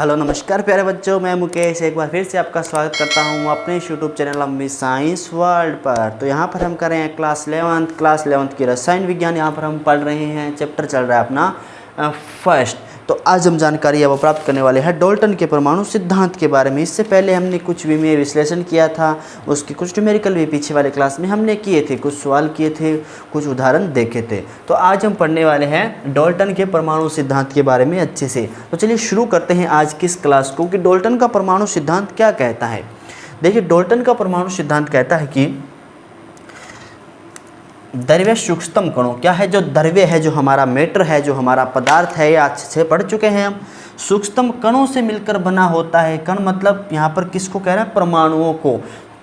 Hello नमस्कार प्यारे बच्चों, मैं मुकेश एक बार फिर से आपका स्वागत करता हूं अपने यूट्यूब चैनल अम्मी साइंस वर्ल्ड पर। तो यहां पर हम कर रहे हैं क्लास 11th की रसायन विज्ञान। यहां पर हम पढ़ रहे हैं, चैप्टर चल रहा है अपना फर्स्ट। तो आज हम जानकारी अब प्राप्त करने वाले हैं डाल्टन के परमाणु सिद्धांत के बारे में। इससे पहले हमने कुछ विमीय विश्लेषण किया था, उसके कुछ न्यूमेरिकल भी पीछे वाले क्लास में हमने किए थे, कुछ सवाल किए थे, कुछ उदाहरण देखे थे। तो आज हम पढ़ने वाले हैं डाल्टन के परमाणु सिद्धांत के बारे में अच्छे से। तो चलिए शुरू करते हैं आज की इस क्लास को कि डाल्टन का परमाणु सिद्धांत क्या कहता है। देखिए, डाल्टन का परमाणु सिद्धांत कहता है कि द्रव्य सूक्ष्मतम कणों, क्या है जो द्रव्य है, जो हमारा मैटर है, जो हमारा पदार्थ है, या अच्छे से पढ़ चुके हैं हम, सूक्ष्मतम कणों से मिलकर बना होता है। कण मतलब यहाँ पर किसको कह रहा है? परमाणुओं को।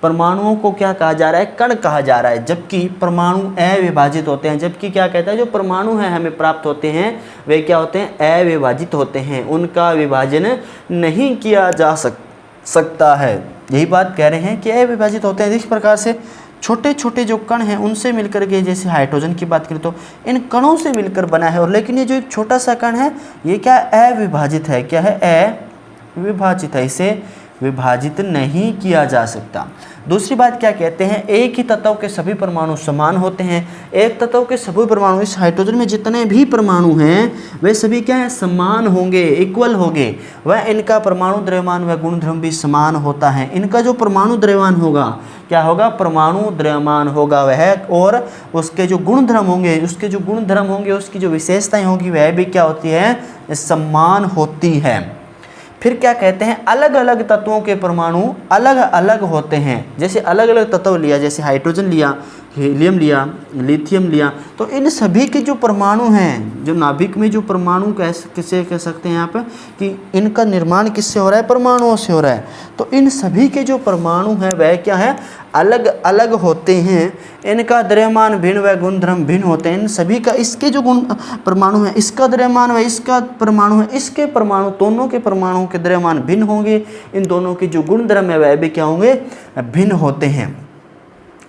परमाणुओं को क्या कहा जा रहा है? कण कहा जा रहा है। जबकि परमाणु अविभाजित होते हैं, जबकि क्या कहता है, जो परमाणु हैं हमें प्राप्त होते हैं वे क्या होते हैं? अविभाजित होते हैं, उनका विभाजन नहीं किया जा सकता है। यही बात कह रहे हैं कि अविभाजित होते हैं। इस प्रकार से छोटे छोटे जो कण हैं उनसे मिलकर के, जैसे हाइड्रोजन की बात करें तो इन कणों से मिलकर बना है। और लेकिन ये जो एक छोटा सा कण है ये क्या अविभाजित है? क्या है? अविभाजित है, इसे विभाजित नहीं किया जा सकता। दूसरी बात क्या कहते हैं? एक ही तत्व के सभी परमाणु समान होते हैं। एक तत्व के सभी परमाणु, इस हाइड्रोजन में जितने भी परमाणु हैं वे सभी क्या है? समान होंगे, इक्वल होंगे। वह इनका परमाणु द्रव्यमान व गुणधर्म भी समान होता है। इनका जो परमाणु द्रव्यमान होगा क्या होगा? परमाणु द्रव्यमान होगा वह, और उसके जो गुणधर्म होंगे, उसकी जो विशेषताएं होगी वह भी क्या होती है? समान होती है। फिर क्या कहते हैं? अलग अलग तत्वों के परमाणु अलग अलग होते हैं। जैसे अलग अलग तत्व लिया, जैसे हाइड्रोजन लिया, हीलियम लिया, लिथियम लिया, तो इन सभी के जो परमाणु हैं, जो नाभिक में जो परमाणु किसे कह सकते हैं यहाँ पर कि इनका निर्माण किससे हो रहा है? परमाणुओं से हो रहा है। तो इन सभी के जो परमाणु हैं वह क्या है? अलग अलग होते हैं। इनका द्रव्यमान भिन्न व गुणधर्म भिन्न होते हैं। इन सभी का, इसके जो गुण परमाणु है, इसका द्रव्यमान व इसका परमाणु है, इसके परमाणु, दोनों के परमाणुओं के द्रव्यमान भिन्न होंगे। इन दोनों के जो गुणधर्म है वह भी क्या होंगे? भिन्न होते हैं।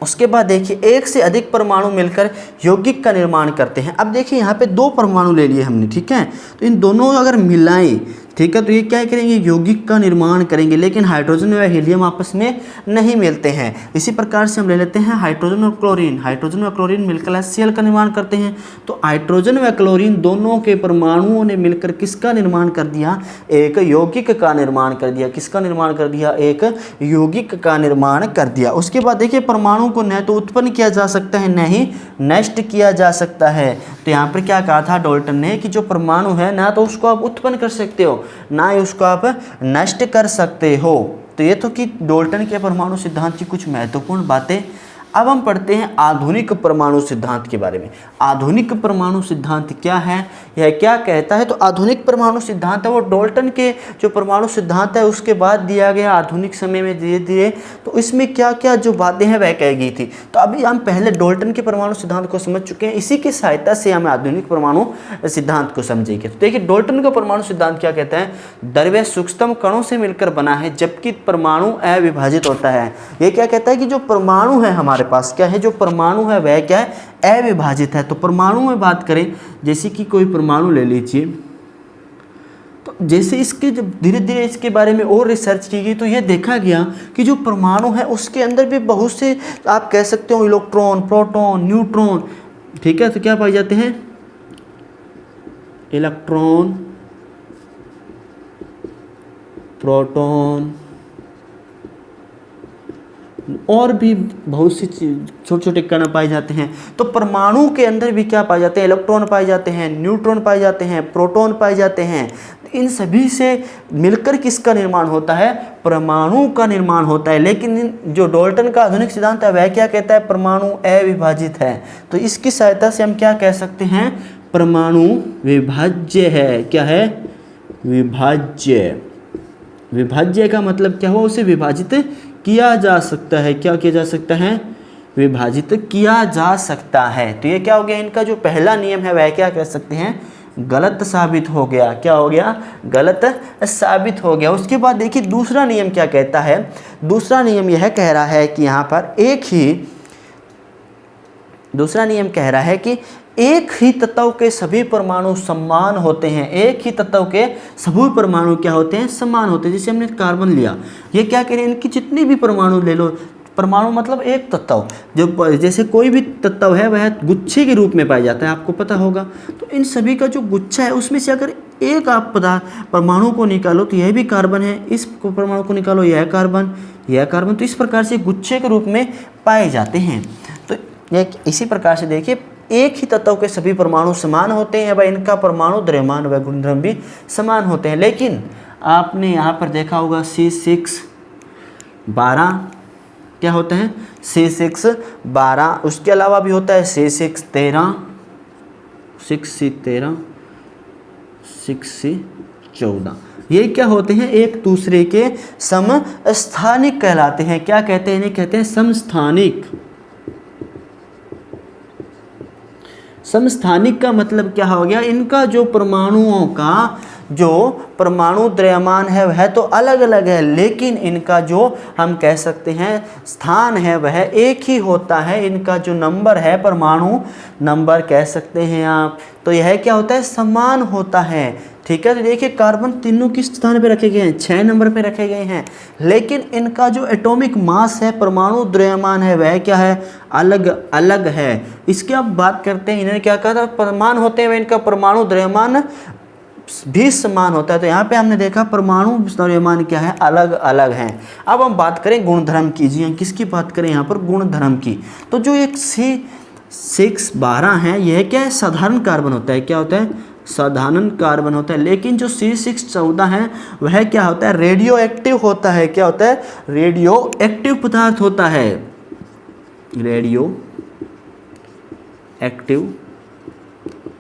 उसके बाद देखिए, एक से अधिक परमाणु मिलकर यौगिक का निर्माण करते हैं। अब देखिए यहाँ पे दो परमाणु ले लिए हमने, ठीक है, तो इन दोनों अगर मिलाएं, ठीक है, तो ये क्या करेंगे? यौगिक का निर्माण करेंगे। लेकिन हाइड्रोजन व हीलियम आपस में नहीं मिलते हैं। इसी प्रकार से हम ले लेते हैं हाइड्रोजन और क्लोरीन। हाइड्रोजन व क्लोरीन मिलकर HCl का निर्माण करते हैं। तो हाइड्रोजन व क्लोरीन दोनों के परमाणुओं ने मिलकर किसका निर्माण कर दिया? एक यौगिक का निर्माण कर दिया। किसका निर्माण कर दिया? एक यौगिक का निर्माण कर दिया। उसके बाद देखिए, परमाणु को न तो उत्पन्न किया जा सकता है, न ही नष्ट किया जा सकता है। तो यहाँ पर क्या कहा था डाल्टन ने कि जो परमाणु है ना तो उसको आप उत्पन्न कर सकते हो, ना ही उसको आप नष्ट कर सकते हो। तो ये तो कि डाल्टन के परमाणु सिद्धांत की कुछ महत्वपूर्ण बातें। अब हम पढ़ते हैं आधुनिक परमाणु सिद्धांत के बारे में। आधुनिक परमाणु सिद्धांत क्या है, यह क्या कहता है? तो आधुनिक परमाणु सिद्धांत है वो डाल्टन के जो परमाणु सिद्धांत है उसके बाद दिया गया आधुनिक समय में धीरे धीरे। तो इसमें क्या क्या जो बातें हैं वह कह गई थी। तो अभी हम पहले डाल्टन के परमाणु सिद्धांत को समझ चुके हैं, इसी की सहायता से हम आधुनिक परमाणु सिद्धांत को समझेंगे। तो देखिए, डाल्टन का परमाणु सिद्धांत क्या कहता है? द्रव्य सूक्ष्मतम कणों से मिलकर बना है, जबकि परमाणु अविभाजित होता है। ये क्या कहता है कि जो परमाणु है हमारे पास, क्या है, जो परमाणु है वह क्या है? अविभाजित है। तो परमाणु में बात करें, जैसे कि कोई परमाणु ले लीजिए, तो जैसे इसके जब धीरे धीरे इसके बारे में और रिसर्च की गई तो यह देखा गया कि जो परमाणु है उसके अंदर भी बहुत से, आप कह सकते हो, इलेक्ट्रॉन, प्रोटॉन, न्यूट्रॉन, ठीक है, तो क्या पाए जाते हैं? इलेक्ट्रॉन, प्रोटॉन और भी बहुत सी छोटे छोटे कण पाए जाते हैं। तो परमाणु के अंदर भी क्या पाए जाते हैं? इलेक्ट्रॉन पाए जाते हैं, न्यूट्रॉन पाए जाते हैं, प्रोटॉन पाए जाते हैं। इन सभी से मिलकर किसका निर्माण होता है? परमाणु का निर्माण होता है। लेकिन जो डाल्टन का आधुनिक सिद्धांत है वह क्या कहता है? परमाणु अविभाजित है। तो इसकी सहायता से हम क्या कह सकते हैं? परमाणु विभाज्य है। क्या है? विभाज्य। विभाज्य का मतलब क्या हुआ? उसे विभाजित किया जा सकता है। क्या किया जा सकता है? विभाजित किया जा सकता है। तो ये क्या हो गया? इनका जो पहला नियम है वह क्या कह सकते हैं? गलत साबित हो गया। क्या हो गया? गलत साबित हो गया। उसके बाद देखिए, दूसरा नियम क्या कहता है? दूसरा नियम यह कह रहा है कि यहाँ पर दूसरा नियम कह रहा है कि एक ही तत्व के सभी परमाणु समान होते हैं, एक ही तत्व के सभी परमाणु क्या होते हैं, समान होते हैं। जैसे हमने कार्बन लिया, ये क्या कह रहे हैं, इनकी जितनी भी परमाणु ले लो, परमाणु मतलब एक तत्व, जो जैसे कोई भी तत्व है वह गुच्छे के रूप में पाया जाता है, आपको पता होगा। तो इन सभी का जो गुच्छा है उसमें से अगर एक आप परमाणु को निकालो तो यह भी कार्बन है, इस परमाणु को निकालो यह कार्बन, यह कार्बन, तो इस प्रकार से गुच्छे के रूप में पाए जाते हैं। तो इसी प्रकार से देखिए, एक ही तत्व के सभी परमाणु समान होते हैं व इनका परमाणु द्रव्यमान व गुणधर्म भी समान होते हैं। लेकिन आपने यहाँ पर देखा होगा C612 क्या होता है, C612, उसके अलावा भी होता है C613, 6C13, 6C14। ये क्या होते हैं, एक दूसरे के समस्थानिक कहलाते हैं। क्या कहते हैं, इन्हें कहते हैं समस्थानिक। समस्थानिक का मतलब क्या हो गया, इनका जो परमाणुओं का जो परमाणु द्रव्यमान है वह तो अलग अलग है, लेकिन इनका जो हम कह सकते हैं स्थान है वह एक ही होता है। इनका जो नंबर है, परमाणु नंबर कह सकते हैं आप, तो यह क्या होता है, समान होता है। ठीक है, तो देखिए कार्बन तीनों किस स्थान पे रखे गए हैं, 6 नंबर पे रखे गए हैं, लेकिन इनका जो एटॉमिक मास है, परमाणु द्रव्यमान है, वह क्या है, अलग अलग है। इसकी अब बात करते हैं, इन्होंने क्या कहा था, परमाणु होते हैं, इनका परमाणु द्रव्यमान भी समान होता है। तो यहाँ पे हमने देखा परमाणु द्रव्यमान क्या है, अलग अलग हैं। अब हम बात करें गुणधर्म की, जी किसकी बात करें यहाँ पर, गुणधर्म की। तो जो एक C612 है, यह क्या है, साधारण कार्बन होता है। क्या होता है, साधारण कार्बन होता है। लेकिन जो C614 है वह क्या होता है, रेडियो एक्टिव होता है। क्या होता है, रेडियो एक्टिव पदार्थ होता है, रेडियो एक्टिव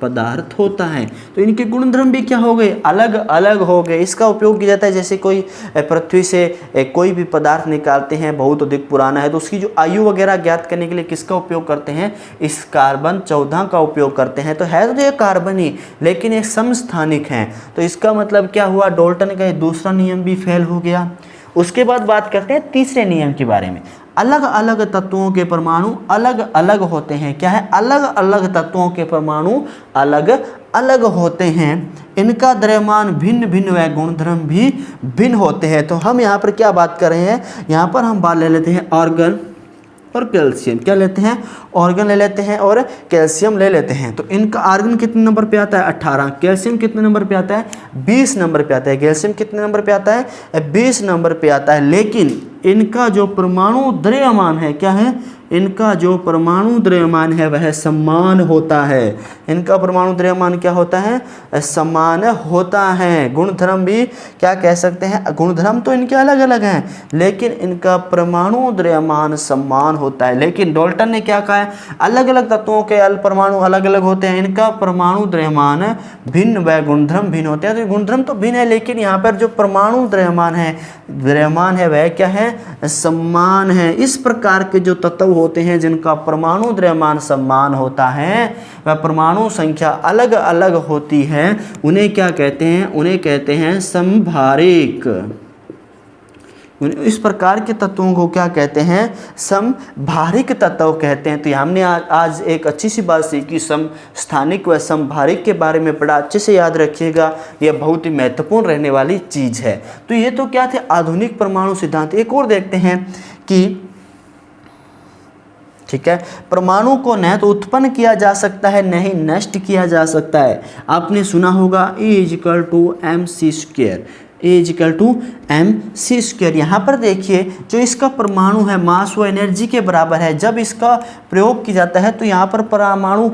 पदार्थ होता है। तो इनके गुणधर्म भी क्या हो गए, अलग अलग हो गए। इसका उपयोग किया जाता है, जैसे कोई पृथ्वी से कोई भी पदार्थ निकालते हैं, बहुत अधिक पुराना है, तो उसकी जो आयु वगैरह ज्ञात करने के लिए किसका उपयोग करते हैं, इस कार्बन 14 का उपयोग करते हैं। तो है तो ये कार्बन ही, लेकिन ये समस्थानिक है। तो इसका मतलब क्या हुआ, डाल्टन का दूसरा नियम भी फेल हो गया। उसके बाद बात करते हैं तीसरे नियम के बारे में। अलग अलग तत्वों के परमाणु अलग अलग होते हैं। क्या है, अलग अलग तत्वों के परमाणु अलग अलग होते हैं। इनका द्रव्यमान भिन्न भिन्न व गुणधर्म भी भिन्न होते हैं। तो हम यहाँ पर क्या बात कर रहे हैं, यहाँ पर हम बात ले लेते हैं आर्गन और कैल्शियम। क्या लेते हैं, ऑर्गन ले लेते हैं और कैल्शियम ले लेते हैं। तो इनका आर्गन कितने नंबर पे आता है, 18। कैल्शियम कितने नंबर पे आता है, 20 नंबर पे आता है। कैल्शियम कितने नंबर पे आता है, 20 नंबर पे आता है। लेकिन इनका जो परमाणु द्रव्यमान है, क्या है, इनका जो परमाणु द्रव्यमान है वह समान होता है। इनका परमाणु द्रव्यमान क्या होता है, समान होता है। गुणधर्म भी क्या कह सकते हैं, गुणधर्म तो इनके अलग अलग हैं, लेकिन इनका परमाणु द्रव्यमान समान होता है। लेकिन डाल्टन ने क्या कहा है, अलग अलग तत्वों के परमाणु अलग अलग होते हैं, इनका परमाणु द्रव्यमान भिन्न व गुणधर्म भिन्न होते हैं। तो गुणधर्म तो भिन्न है, लेकिन यहाँ पर जो परमाणु द्रव्यमान है वह क्या है, समान है। इस प्रकार के जो तत्व होते हैं जिनका परमाणु द्रव्यमान समान होता है, वह परमाणु संख्या अलग अलग होती है, उन्हें क्या कहते हैं, उन्हें कहते हैं समभारिक। इस प्रकार के तत्वों को क्या कहते हैं, समभारिक तत्व कहते हैं। तो हमने आज एक अच्छी सी बात सीखी, समस्थानिक व समभारिक के बारे में पढ़ा। अच्छे से याद रखिएगा, यह बहुत ही महत्वपूर्ण रहने वाली चीज़ है। तो ये तो क्या थे, आधुनिक परमाणु सिद्धांत। एक और देखते हैं कि ठीक है, परमाणु को न तो उत्पन्न किया जा सकता है, न ही नष्ट किया जा सकता है। आपने सुना होगा E=mc², E=mc²। यहाँ पर देखिए, जो इसका परमाणु है मास व एनर्जी के बराबर है। जब इसका प्रयोग किया जाता है तो यहाँ पर परमाणु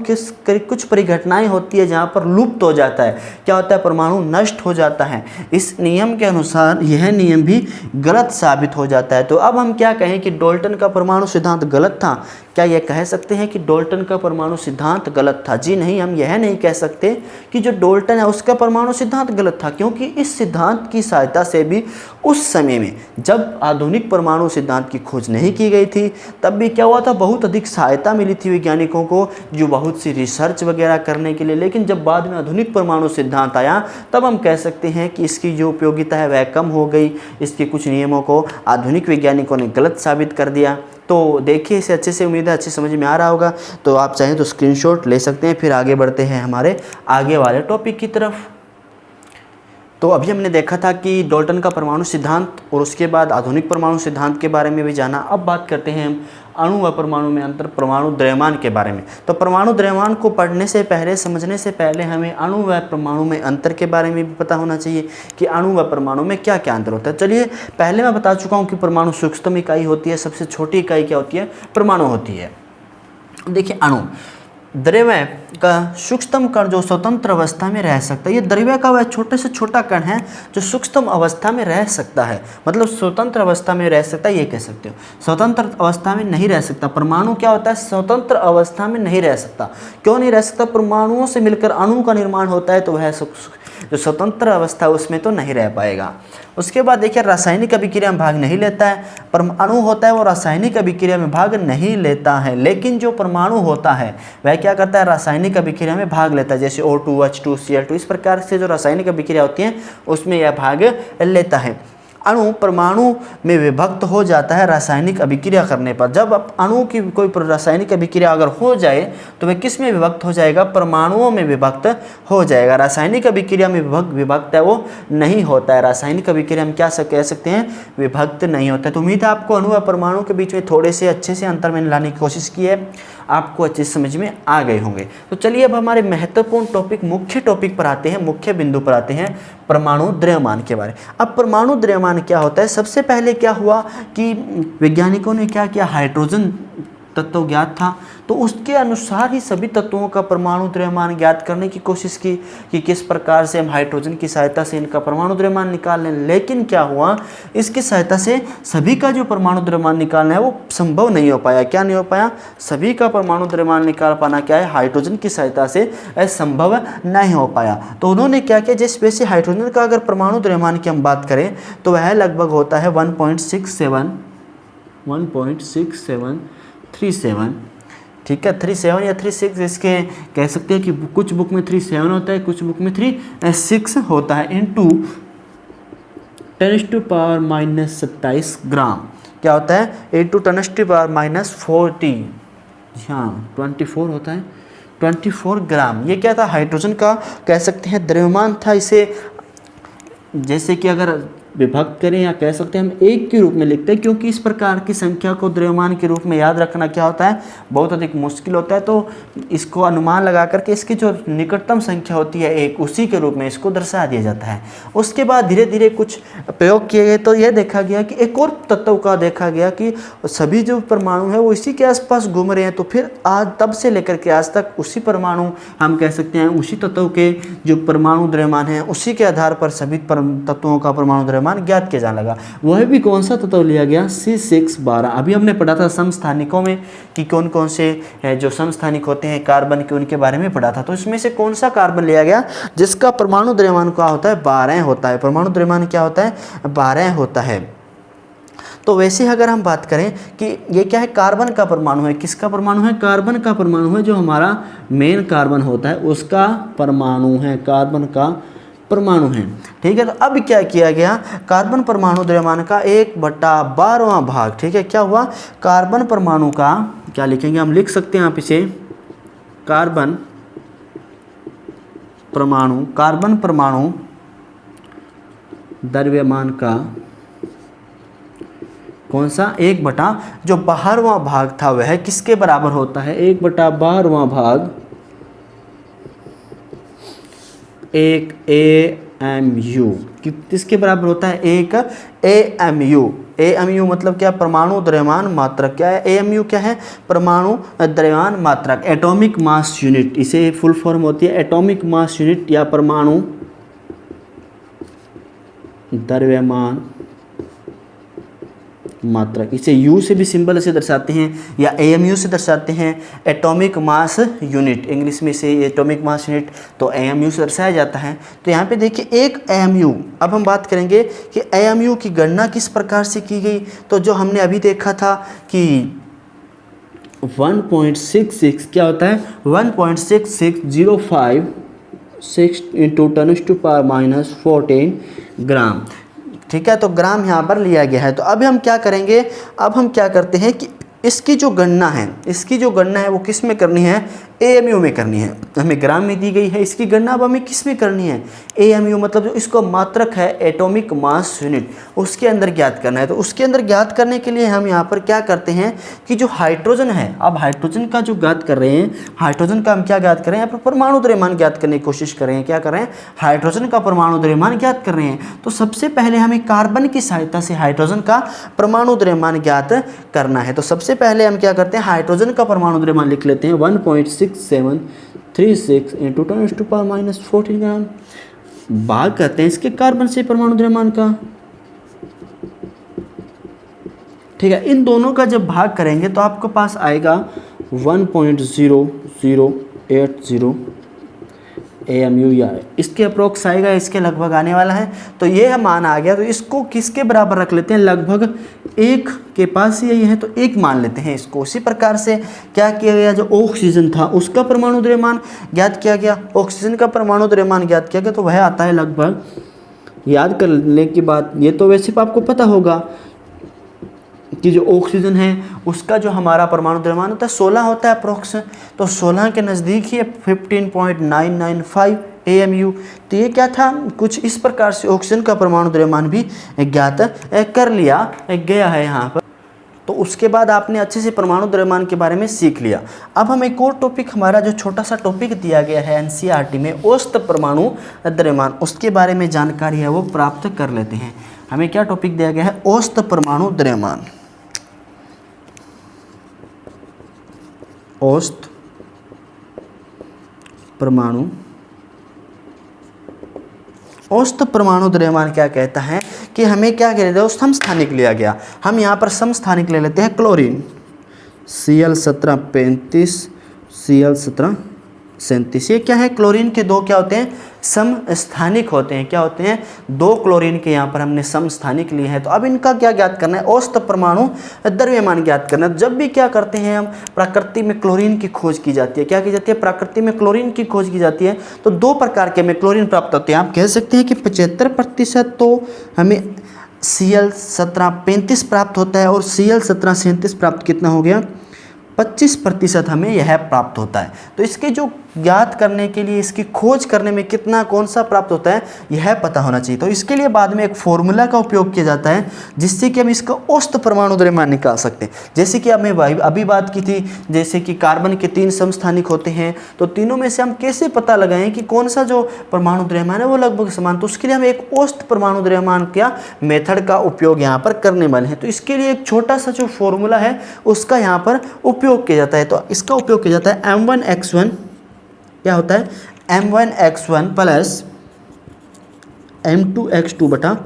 कुछ परिघटनाएं होती है जहाँ पर लुप्त हो जाता है। क्या होता है, परमाणु नष्ट हो जाता है। इस नियम के अनुसार यह नियम भी गलत साबित हो जाता है। तो अब हम क्या कहें कि डाल्टन का परमाणु सिद्धांत गलत था, क्या यह कह सकते हैं कि डाल्टन का परमाणु सिद्धांत गलत था? जी नहीं, हम यह नहीं कह सकते कि जो डाल्टन है उसका परमाणु सिद्धांत गलत था, क्योंकि इस सिद्धांत की सहायता से भी उस समय में जब आधुनिक परमाणु सिद्धांत की खोज नहीं की गई थी तब भी क्या हुआ था, बहुत अधिक सहायता मिली थी वैज्ञानिकों को, जो बहुत सी रिसर्च वगैरह करने के लिए। लेकिन जब बाद में आधुनिक परमाणु सिद्धांत आया तब हम कह सकते हैं कि इसकी जो उपयोगिता है वह कम हो गई। इसके कुछ नियमों को आधुनिक वैज्ञानिकों ने गलत साबित कर दिया। तो देखिए इसे अच्छे से, उम्मीद है अच्छे समझ में आ रहा होगा। तो आप चाहें तो स्क्रीनशॉट ले सकते हैं। फिर आगे बढ़ते हैं हमारे आगे वाले टॉपिक की तरफ। तो अभी हमने देखा था कि डाल्टन का परमाणु सिद्धांत और उसके बाद आधुनिक परमाणु सिद्धांत के बारे में भी जाना। अब बात करते हैं हम अणु व परमाणु में अंतर, परमाणु द्रव्यमान के बारे में। तो परमाणु द्रव्यमान को पढ़ने से पहले, समझने से पहले हमें अणु व परमाणु में अंतर के बारे में भी पता होना चाहिए कि अणु व परमाणु में क्या क्या अंतर होता है। चलिए, पहले मैं बता चुका हूँ कि परमाणु सूक्ष्मतम इकाई होती है, सबसे छोटी इकाई क्या होती है, परमाणु होती है। देखिए, अणु द्रव्य का सूक्ष्मतम कण जो स्वतंत्र अवस्था में रह सकता है। ये द्रव्य का वह छोटे से छोटा कण है जो सूक्ष्मतम अवस्था में रह सकता है, मतलब स्वतंत्र अवस्था में रह सकता है, ये कह सकते हो। स्वतंत्र अवस्था में नहीं रह सकता। परमाणु क्या होता है, स्वतंत्र अवस्था में नहीं रह सकता। क्यों नहीं रह सकता, परमाणुओं से मिलकर अणु का निर्माण होता है, तो वह जो स्वतंत्र अवस्था उसमें तो नहीं रह पाएगा। उसके बाद देखिए, रासायनिक अभिक्रिया में भाग नहीं लेता है। परमाणु होता है वो रासायनिक अभिक्रिया में भाग नहीं लेता है, लेकिन जो परमाणु होता है वह क्या करता है, रासायनिक अभिक्रिया में भाग लेता है। जैसे O2, H2, Cl2, इस प्रकार से जो रासायनिक अभिक्रिया होती है उसमें यह भाग लेता है। अणु परमाणु में विभक्त हो जाता है रासायनिक अभिक्रिया करने पर। जब अणु की कोई रासायनिक अभिक्रिया अगर हो जाए तो वह किस में विभक्त हो जाएगा, परमाणुओं में विभक्त हो जाएगा। रासायनिक अभिक्रिया में विभक्त है वो नहीं होता है। रासायनिक अभिक्रिया में क्या कह सकते हैं, विभक्त नहीं होता है। तो उम्मीद है आपको अणु और परमाणु के बीच में थोड़े से अच्छे से अंतर मैंने लाने की कोशिश की है, आपको अच्छे से समझ में आ गए होंगे। तो चलिए अब हमारे महत्वपूर्ण टॉपिक, मुख्य टॉपिक पर आते हैं, मुख्य बिंदु पर आते हैं, परमाणु द्रव्यमान के बारे। अब परमाणु द्रव्यमान क्या होता है, सबसे पहले क्या हुआ कि वैज्ञानिकों ने क्या किया, हाइड्रोजन तत्व ज्ञात था, तो उसके अनुसार ही सभी तत्वों का परमाणु द्रव्यमान ज्ञात करने की कोशिश की कि किस प्रकार से हम हाइड्रोजन की सहायता से इनका परमाणु द्रव्यमान निकाल लें। लेकिन क्या हुआ, इसकी सहायता से सभी का जो परमाणु द्रव्यमान निकालना है वो संभव नहीं हो पाया। क्या नहीं हो पाया, सभी का परमाणु द्रव्यमान निकाल पाना क्या है, हाइड्रोजन की सहायता से संभव नहीं हो पाया। तो उन्होंने क्या किया, जिस वैसे हाइड्रोजन का अगर परमाणु द्रव्यमान की हम बात करें तो वह लगभग होता है 1.6737, ठीक है, 37 या 36, इसके कह सकते हैं कि कुछ बुक में 37 होता है, कुछ बुक में 36 होता है, इंटू 10⁻⁻27 ग्राम। क्या होता है, इंटू 10⁻⁻40, हाँ 24 होता है, 24 ग्राम। ये क्या था, हाइड्रोजन का कह सकते हैं द्रव्यमान था। इसे जैसे कि अगर विभक्त करें या कह सकते हैं हम एक के रूप में लिखते हैं, क्योंकि इस प्रकार की संख्या को द्रव्यमान के रूप में याद रखना क्या होता है, बहुत अधिक मुश्किल होता है। तो इसको अनुमान लगा करके इसकी जो निकटतम संख्या होती है एक, उसी के रूप में इसको दर्शा दिया जाता है। उसके बाद धीरे धीरे कुछ प्रयोग किए गए, तो यह देखा गया कि एक और तत्व का देखा गया कि सभी जो परमाणु है वो इसी के आसपास घूम रहे हैं। तो फिर आज तब से लेकर के आज तक उसी परमाणु, हम कह सकते हैं उसी तत्व के जो परमाणु द्रव्यमान है उसी के आधार पर सभी तत्वों का परमाणु द्रव्यमान ज्ञात किया जाने लगा। वह भी कौन सा तत्व लिया गया, C612। अभी हमने पढ़ा था समस्थानिकों में कि कौन कौन से जो समस्थानिक होते हैं कार्बन के, उनके बारे में पढ़ा था। तो इसमें से कौन सा कार्बन लिया गया जिसका परमाणु द्रव्यमान क्या होता है, 12 होता है। परमाणु द्रव्यमान क्या होता है, 12 होता है। तो वैसे अगर हम बात करें कि ये क्या है, कार्बन का परमाणु है। किसका परमाणु है, कार्बन का परमाणु है, जो हमारा मेन कार्बन होता है उसका परमाणु है, कार्बन का परमाणु है, ठीक है। तो अब क्या किया गया, कार्बन परमाणु द्रव्यमान का 1/12वां भाग, ठीक है, क्या हुआ, कार्बन परमाणु का क्या लिखेंगे, हम लिख सकते हैं आप इसे कार्बन परमाणु द्रव्यमान का कौन सा, 1 जो 12वां भाग था वह किसके बराबर होता है, 1/12वां भाग 1 AMU किसके बराबर होता है, 1 AMU। AMU मतलब क्या, परमाणु द्रव्यमान मात्रक। क्या है AMU, क्या है, परमाणु द्रव्यमान मात्रक, एटॉमिक मास यूनिट। इसे फुल फॉर्म होती है एटॉमिक मास यूनिट या परमाणु द्रव्यमान मात्रक। इसे U से भी सिंबल से दर्शाते हैं या AMU से दर्शाते हैं, एटॉमिक मास यूनिट, इंग्लिश में से एटॉमिक मास यूनिट, तो AMU से दर्शाया जाता है। तो यहाँ पे देखिए 1 AMU। अब हम बात करेंगे कि AMU की गणना किस प्रकार से की गई। तो जो हमने अभी देखा था कि 1.66 क्या होता है, 1.6605 6 × 10⁻⁻14 ग्राम, ठीक है। तो ग्राम यहाँ पर लिया गया है। तो अब हम क्या करेंगे, अब हम क्या करते हैं कि इसकी जो गणना है वो किस में करनी है, AMU में करनी है। हमें ग्राम में दी गई है, इसकी गणना अब हमें किस में करनी है, AMU, मतलब जो इसको मात्रक है एटॉमिक मास यूनिट, उसके अंदर ज्ञात करना है। तो उसके अंदर ज्ञात करने के लिए हम यहाँ पर क्या करते हैं कि जो हाइड्रोजन है, अब हाइड्रोजन का जो ज्ञात कर रहे हैं, हाइड्रोजन का हम क्या ज्ञात कर रहे हैं, यहाँ पर परमाणु द्रव्यमान ज्ञात करने की कोशिश कर रहे हैं। क्या कर रहे हैं, हाइड्रोजन का परमाणु द्रव्यमान ज्ञात कर रहे हैं। तो सबसे पहले हमें कार्बन की सहायता से हाइड्रोजन का परमाणु द्रव्यमान ज्ञात करना है। तो सबसे पहले हम क्या करते हैं, हाइड्रोजन का परमाणु द्रव्यमान लिख लेते हैं 1.6736 × 10⁻⁴ ग्राम, भाग करते हैं इसके कार्बन से परमाणु द्रव्यमान का। ठीक है, इन दोनों का जब भाग करेंगे तो आपके पास आएगा 1.0080 AMU, या इसके अप्रोक्स आएगा, इसके लगभग आने वाला है। तो ये मान आ गया। तो इसको किसके बराबर रख लेते हैं, लगभग 1 के पास यही है तो 1 मान लेते हैं इसको। उसी प्रकार से क्या किया गया, जो ऑक्सीजन था उसका परमाणु द्रव्यमान ज्ञात किया गया, ऑक्सीजन का परमाणु द्रव्यमान ज्ञात किया गया, तो वह आता है लगभग, याद करने की बात, ये तो वैसे आपको पता होगा कि जो ऑक्सीजन है उसका जो हमारा परमाणु द्रव्यमान होता है 16 होता है अप्रोक्स। तो 16 के नज़दीक ही 15.995 AMU। तो ये क्या था, कुछ इस प्रकार से ऑक्सीजन का परमाणु द्रव्यमान भी ज्ञात कर लिया गया है यहाँ पर। तो उसके बाद आपने अच्छे से परमाणु द्रव्यमान के बारे में सीख लिया। अब हम एक और टॉपिक, हमारा जो छोटा सा टॉपिक दिया गया है NCERT में, औसत परमाणु द्रव्यमान, उसके बारे में जानकारी है वो प्राप्त कर लेते हैं। हमें क्या टॉपिक दिया गया है, औसत परमाणु द्रव्यमान। औसत परमाणु द्रव्यमान क्या कहता है कि हमें क्या कह रहे थे, समस्थानिक लिया गया। हम यहाँ पर समस्थानिक ले लेते हैं क्लोरीन Cl1735 Cl1737। ये क्या है, क्लोरीन के दो क्या होते हैं, समस्थानिक होते हैं। क्या होते हैं, 2 क्लोरीन के यहाँ पर हमने समस्थानिक लिए हैं। तो अब इनका क्या ज्ञात करना है, औसत परमाणु द्रव्यमान ज्ञात करना है। जब भी क्या करते हैं हम, प्रकृति में क्लोरीन की खोज की जाती है। क्या की जाती है, प्रकृति में क्लोरीन की खोज की जाती है। तो 2 प्रकार के हमें क्लोरीन प्राप्त होते हैं। आप कह सकते हैं कि 75% तो हमें Cl1735 प्राप्त होता है, और Cl1737 प्राप्त कितना हो गया, 25% हमें यह प्राप्त होता है। तो इसके जो ज्ञात करने के लिए, इसकी खोज करने में कितना कौन सा प्राप्त होता है यह पता होना चाहिए। तो इसके लिए बाद में एक फॉर्मूला का उपयोग किया जाता है जिससे कि हम इसका औसत परमाणु द्रव्यमान निकाल सकते हैं। जैसे कि हमने अभी बात की थी, जैसे कि कार्बन के 3 समस्थानिक होते हैं, तो तीनों में से हम कैसे पता लगाएं कि कौन सा जो परमाणु द्रव्यमान है वो लगभग समान। तो उसके लिए हम एक औसत परमाणु द्रव्यमान का मेथड का उपयोग यहाँ पर करने वाले हैं। तो इसके लिए एक छोटा सा जो फॉर्मूला है उसका यहाँ पर उपयोग किया जाता है। तो इसका उपयोग किया जाता है M1x1, क्या होता है, M1x1 प्लस M2x2 बटा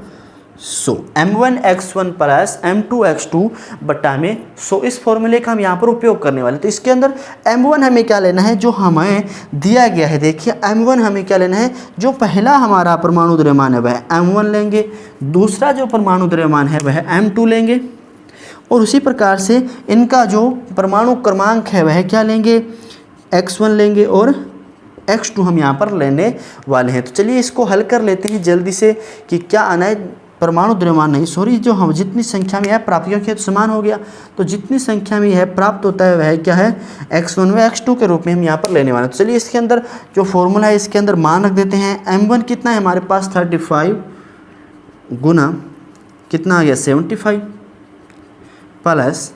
100, M1x1 प्लस M2x2 बटा में 100। इस फॉर्मूले का हम यहाँ पर उपयोग करने वाले हैं। तो इसके अंदर M1 हमें क्या लेना है, जो हमें दिया गया है। देखिए M1 हमें क्या लेना है, जो पहला हमारा परमाणु द्रव्यमान है वह M1 लेंगे, दूसरा जो परमाणु द्रव्यमान है वह M2 लेंगे, और उसी प्रकार से इनका जो परमाणु क्रमांक है वह क्या लेंगे, X1 लेंगे, और X2 हम यहाँ पर लेने वाले हैं। तो चलिए इसको हल कर लेते हैं जल्दी से कि क्या आना है, परमाणु द्रव्यमान नहीं, सॉरी, जो हम जितनी संख्या में यह प्राप्त किया तो समान हो गया। तो जितनी संख्या में यह प्राप्त होता है वह क्या है, X1 व X2 के रूप में हम यहाँ पर लेने वाले हैं। तो चलिए इसके अंदर जो फॉर्मूला है इसके अंदर मान रख देते हैं। M1 कितना है हमारे पास, 35 गुना कितना आ गया, 75 प्लस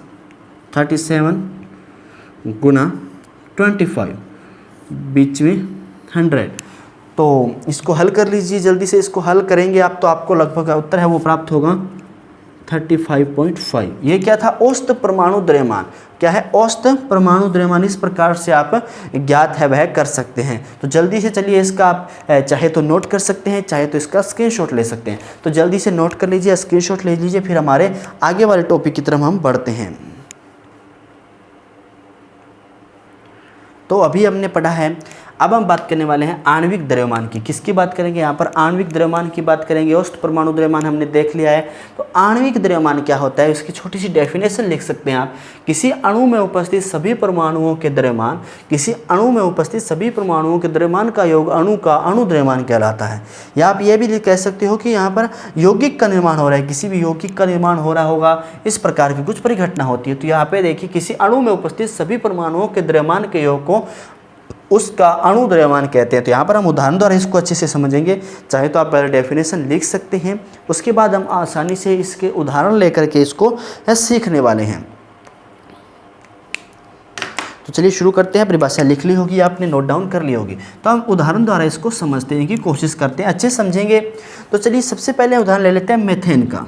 37 गुना 25, बीच में 100। तो इसको हल कर लीजिए जल्दी से, इसको हल करेंगे आप तो आपको लगभग उत्तर है वो प्राप्त होगा 35.5। ये क्या था, औसत परमाणु द्रव्यमान। क्या है, औसत परमाणु द्रव्यमान। इस प्रकार से आप ज्ञात है वह कर सकते हैं। तो जल्दी से चलिए इसका आप चाहे तो नोट कर सकते हैं, चाहे तो इसका स्क्रीनशॉट ले सकते हैं। तो जल्दी से नोट कर लीजिए, स्क्रीनशॉट ले लीजिए, फिर हमारे आगे वाले टॉपिक की तरफ हम बढ़ते हैं। तो अभी हमने पढ़ा है अब हम बात करने वाले हैं आणविक द्रव्यमान की। किसकी बात करेंगे? यहाँ पर आणविक द्रव्यमान की बात करेंगे। औसत परमाणु द्रव्यमान हमने देख लिया है। तो आणविक द्रव्यमान क्या होता है, इसकी छोटी सी डेफिनेशन लिख सकते हैं आप। किसी अणु में उपस्थित सभी परमाणुओं के द्रव्यमान, किसी अणु में उपस्थित सभी परमाणुओं के द्रव्यमान का योग अणु का अणु द्रव्यमान कहलाता है। या आप ये भी कह सकते हो कि यहाँ पर यौगिक का निर्माण हो रहा है, किसी भी यौगिक का निर्माण हो रहा होगा, इस प्रकार की कुछ परिघटना होती है। तो यहाँ पे देखिए किसी अणु में उपस्थित सभी परमाणुओं के द्रव्यमान के योग को उसका अणु द्रव्यमान कहते हैं। तो यहाँ पर हम उदाहरण द्वारा इसको अच्छे से समझेंगे। चाहे तो आप पहले डेफिनेशन लिख सकते हैं, उसके बाद हम आसानी से इसके उदाहरण लेकर के इसको सीखने वाले हैं। तो चलिए शुरू करते हैं। परिभाषा लिख ली होगी आपने, नोट डाउन कर ली होगी। तो हम उदाहरण द्वारा इसको समझते हैं की कोशिश करते हैं, अच्छे समझेंगे। तो चलिए सबसे पहले उदाहरण ले लेते हैं मेथेन का।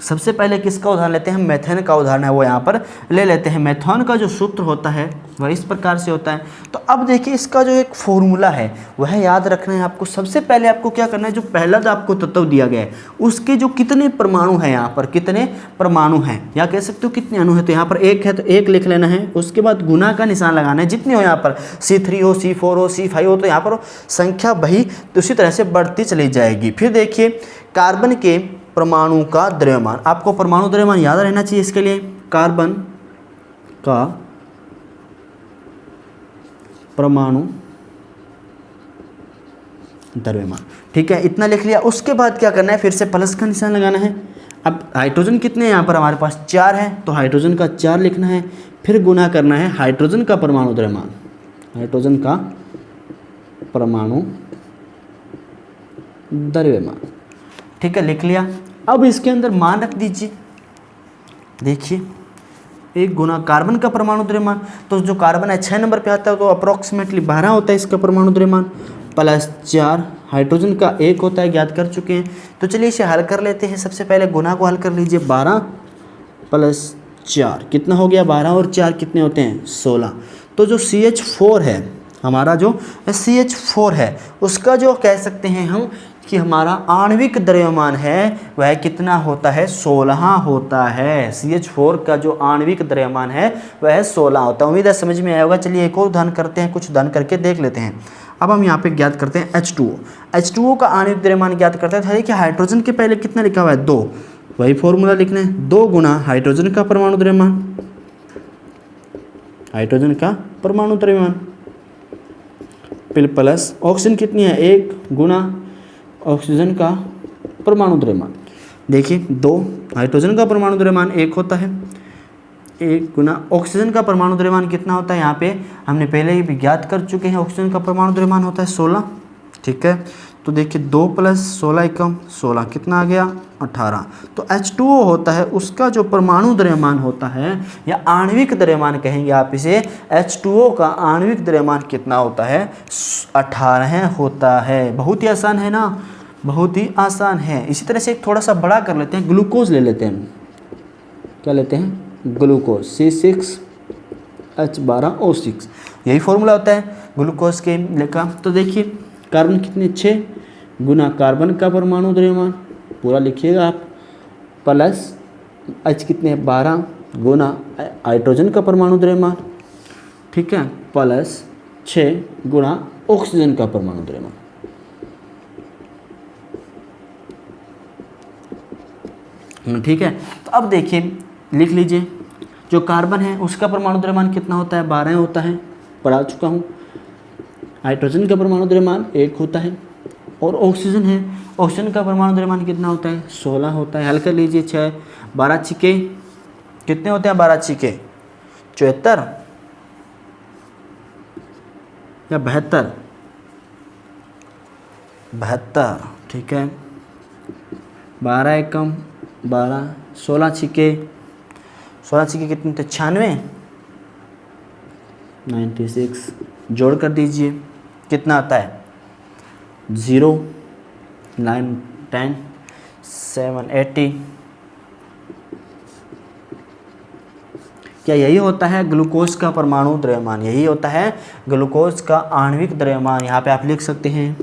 सबसे पहले किसका उदाहरण लेते हैं? मेथेन का उदाहरण है वो यहाँ पर ले लेते हैं। मेथेन का जो सूत्र होता है वह इस प्रकार से होता है। तो अब देखिए इसका जो एक फॉर्मूला है वह याद रखना है आपको। सबसे पहले आपको क्या करना है, जो पहला जो आपको तत्व दिया गया है उसके जो कितने परमाणु हैं, यहाँ पर कितने परमाणु हैं या कह सकते हो कितने अणु है। तो यहाँ पर एक है तो एक लिख लेना है। उसके बाद गुना का निशान लगाना है। जितने हो यहाँ पर C3 हो, C4 हो, C5 हो, तो यहाँ पर संख्या वही उसी तरह से बढ़ती चली जाएगी। फिर देखिए कार्बन के परमाणु का द्रव्यमान, आपको परमाणु द्रव्यमान याद रहना चाहिए। इसके लिए कार्बन का परमाणु द्रव्यमान, ठीक है, इतना लिख लिया। उसके बाद क्या करना है, फिर से प्लस का निशान लगाना है। अब हाइड्रोजन कितने हैं यहाँ पर हमारे पास? 4 है, तो हाइड्रोजन का 4 लिखना है। फिर गुना करना है हाइड्रोजन का परमाणु द्रव्यमान, हाइड्रोजन का परमाणु द्रव्यमान, ठीक है, लिख लिया। अब इसके अंदर मान रख दीजिए। देखिए 1 गुना कार्बन का परमाणु द्रव्यमान, तो जो कार्बन है 6 नंबर पे आता है, तो अप्रोक्सीमेटली 12 होता है इसका परमाणु द्रव्यमान, प्लस 4 हाइड्रोजन का 1 होता है, ज्ञात कर चुके हैं। तो चलिए इसे हल कर लेते हैं। सबसे पहले गुना को हल कर लीजिए। 12 प्लस 4 कितना हो गया? 12 और 4 कितने होते हैं? 16। तो जो CH4 है हमारा, जो CH4 है उसका जो कह सकते हैं हम कि हमारा आणविक द्रव्यमान है वह कितना होता है? 16 होता है। CH4 का जो आणविक द्रव्यमान है वह 16 होता है। उम्मीद है समझ में आया होगा। चलिए एक और उदाहरण करते हैं, कुछ उदाहरण करके देख लेते हैं। अब हम यहाँ पे ज्ञात करते हैं H2O। H2O का आणविक द्रव्यमान ज्ञात करते हैं। देखिए हाइड्रोजन के पहले कितना लिखा हुआ है? 2, वही फॉर्मूला लिखना है। 2 गुना हाइड्रोजन का परमाणु द्रव्यमान, हाइड्रोजन का परमाणु द्रव्यमान, फिर प्लस ऑक्सीजन कितनी है? 1 गुना ऑक्सीजन का परमाणु द्रव्यमान। देखिए 2 हाइड्रोजन का परमाणु द्रव्यमान 1 होता है, 1 गुना ऑक्सीजन का परमाणु द्रव्यमान कितना होता है? यहाँ पे हमने पहले ही भी ज्ञात कर चुके हैं। ऑक्सीजन का परमाणु द्रव्यमान होता है 16, ठीक है। तो देखिए 2 प्लस 16 एकम 16 कितना आ गया? 18। तो H2O होता है, उसका जो परमाणु द्रव्यमान होता है या आणविक द्रव्यमान कहेंगे आप इसे, H2O का आणविक द्रव्यमान कितना होता है? 18 होता है। बहुत ही आसान है ना, बहुत ही आसान है। इसी तरह से एक थोड़ा सा बड़ा कर लेते हैं, ग्लूकोज ले लेते हैं। क्या लेते हैं? ग्लूकोज, C6H12O6, यही फॉर्मूला होता है ग्लूकोज के लेखा। तो देखिए कार्बन कितने? 6 गुना कार्बन का परमाणु द्रव्यमान, पूरा लिखिएगा आप, प्लस H कितने? 12 गुना हाइड्रोजन का परमाणु द्रव्यमान, ठीक है, प्लस 6 गुना ऑक्सीजन का परमाणु द्रव्यमान। ठीक है। तो अब देखिए लिख लीजिए, जो कार्बन है उसका परमाणु द्रव्यमान कितना होता है? 12 होता है, पढ़ा चुका हूँ। हाइड्रोजन का परमाणु द्रव्यमान 1 होता है, और ऑक्सीजन है, ऑक्सीजन का परमाणु द्रव्यमान कितना होता है? 16 होता है। हल कर लीजिए। 6 12 छिके कितने होते हैं? 12 छिके 74 या 72? 72, ठीक है। 12 एकम 12, 16 छिके कितने थे? 96, 96 जोड़ कर दीजिए, कितना आता है? 0 9 10 7 80। क्या यही होता है ग्लूकोज का परमाणु द्रव्यमान? यही होता है ग्लूकोज का आणविक द्रव्यमान। यहाँ पे आप लिख सकते हैं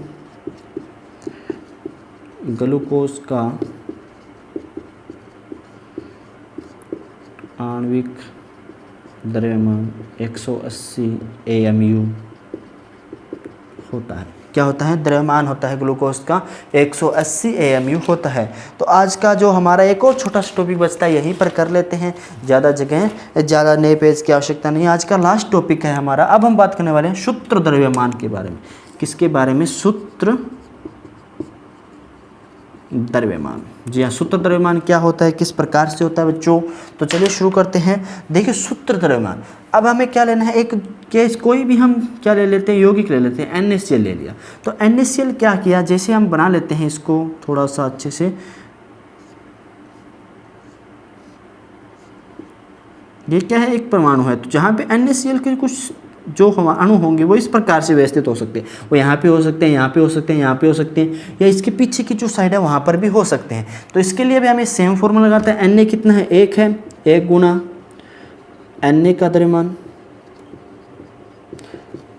ग्लूकोज का आणविक द्रव्यमान 180 AMU होता है। क्या होता है? द्रव्यमान होता है ग्लूकोज का 180 AMU होता है। तो आज का जो हमारा एक और छोटा सा टॉपिक बचता है यहीं पर कर लेते हैं, ज़्यादा जगह ज़्यादा नए पेज की आवश्यकता नहीं। आज का लास्ट टॉपिक है हमारा। अब हम बात करने वाले हैं सूत्र द्रव्यमान के बारे में। किसके बारे में? सूत्र द्रव्यमान। जी हाँ, सूत्र द्रव्यमान क्या होता है, किस प्रकार से होता है बच्चों? तो चलिए शुरू करते हैं। देखिए सूत्र द्रव्यमान, अब हमें क्या लेना है, एक केस कोई भी हम क्या ले लेते हैं, यौगिक ले लेते हैं। NaCl ले लिया, तो NaCl क्या किया, जैसे हम बना लेते हैं इसको थोड़ा सा अच्छे से। ये क्या है, एक परमाणु है, तो जहाँ पे NaCl के कुछ जो अणु होंगे वो इस प्रकार से व्यवस्थित हो सकते हैं। वो यहाँ पे हो सकते हैं, यहाँ पे हो सकते हैं, यहाँ पे हो सकते हैं, या इसके पीछे की जो साइड है वहाँ पर भी हो सकते हैं। तो इसके लिए भी हमें सेम फॉर्मूला लगाते हैं। Na कितना है? 1 है, 1 गुना Na का द्रव्यमान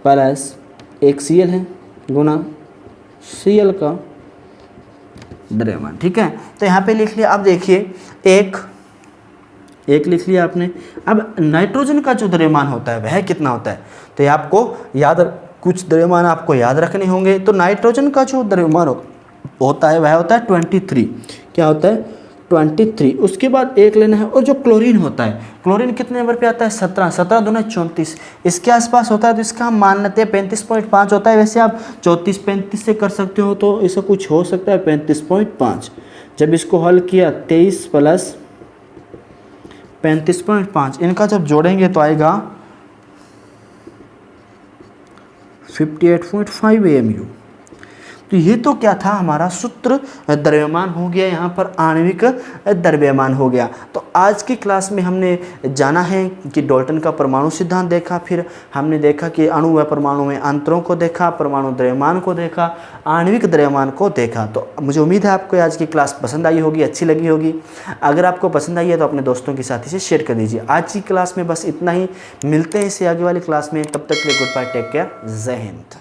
प्लस 1 Cl है गुना Cl का द्रव्यमान। ठीक है, तो यहाँ पे लिख लिया। अब देखिए एक लिख लिया आपने। अब नाइट्रोजन का जो द्रव्यमान होता है वह कितना होता है? तो ये आपको कुछ द्रव्यमान आपको याद रखने होंगे। तो नाइट्रोजन का जो द्रव्यमान होता है वह होता है 23। क्या होता है? 23। उसके बाद एक लेना है। और जो क्लोरीन होता है, क्लोरीन कितने नंबर पे आता है? 17। 17 दूना 34, इसके आसपास होता है। तो इसका हम मान लेते हैं 35.5 होता है। वैसे आप 34-35 से कर सकते हो, तो ऐसा कुछ हो सकता है 35.5। जब इसको हल किया 23 प्लस 35.5, इनका जब जोड़ेंगे तो आएगा 58.5 AMU। तो ये तो क्या था, हमारा सूत्र द्रव्यमान हो गया, यहाँ पर आणविक द्रव्यमान हो गया। तो आज की क्लास में हमने जाना है कि डाल्टन का परमाणु सिद्धांत देखा, फिर हमने देखा कि अणु व परमाणु में अंतरों को देखा, परमाणु द्रव्यमान को देखा, आणविक द्रव्यमान को देखा। तो मुझे उम्मीद है आपको आज की क्लास पसंद आई होगी, अच्छी लगी होगी। अगर आपको पसंद आई है तो अपने दोस्तों के साथ इसे शेयर कर दीजिए। आज की क्लास में बस इतना ही, मिलते हैं इसे आगे वाली क्लास में। तब तक के लिए गुड बाय, टेक केयर, जय हिंद।